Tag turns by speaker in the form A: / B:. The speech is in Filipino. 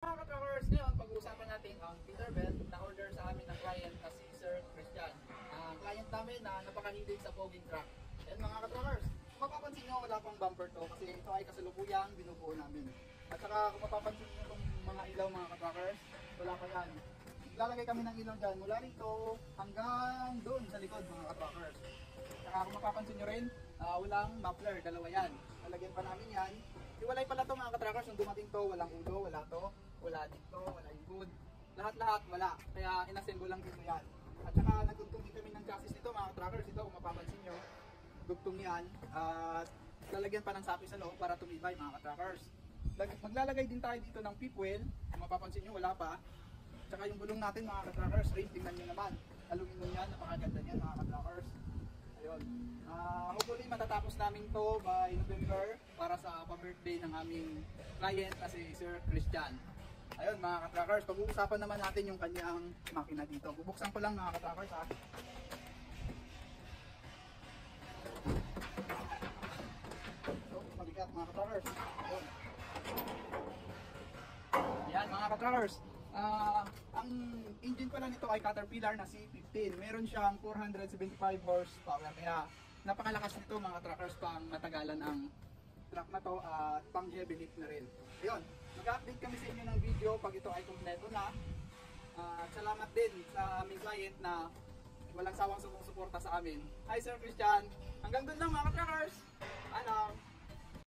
A: Mga ka-truckers, ngayon pag-uusapan natin ang Peterbilt na order sa amin ng client na si Sir Christian. Ang client namin na napakahilig sa fogging truck. Yan mga ka-truckers, mapapansin nyo wala pang bumper to kasi ito ay kasalukuyang binubuo namin. At saka kung mapapansin nyo itong mga ilaw mga ka-truckers, wala pa yan. Lalagay kami ng ilaw dyan mula rito hanggang doon sa likod mga ka-truckers. Saka kung mapapansin nyo rin, walang muffler, dalawa yan. Lalagyan pa namin yan. Iwalay pala to mga ka-truckers, nung dumating to, walang ulo, wala to, wala dito, wala yung hood. Lahat-lahat wala, kaya inassemble lang dito yan. At saka nagdugtong din kami ng chassis nito mga ka-truckers, ito kung mapapansin nyo, dugtong yan. At lalagyan pa ng sapi sa loob para tumibay mga ka-truckers. Maglalagay din tayo dito ng fifth wheel, kung mapapansin nyo wala pa. At saka yung gulong natin mga ka-truckers, tingnan nyo naman. Aluminum yan, napakaganda yan mga ka-truckers. Ayun. Hopefully matatapos namin to by November para sa pa-birthday ng aming client na si Sir Christian. Ayun mga ka-truckers, pag-uusapan naman natin yung kanyang makina dito. Bubuksan ko lang mga ka-truckers ha. So, mabigat mga ka-truckers. Ayun. Yan mga ka-truckers. Ang engine pala nito ay Caterpillar na C15. Meron siyang 475 horsepower. Kaya napakalakas nito mga truckers, pang matagalan ang truck na to at pang heavy lift na rin. Ayun, mag-update kami sa inyo ng video pag ito ay kumpleto na. Salamat din sa aming client na walang sawang sumusuporta sa amin. Hi Sir Christian! Hanggang doon lang mga truckers! Ano?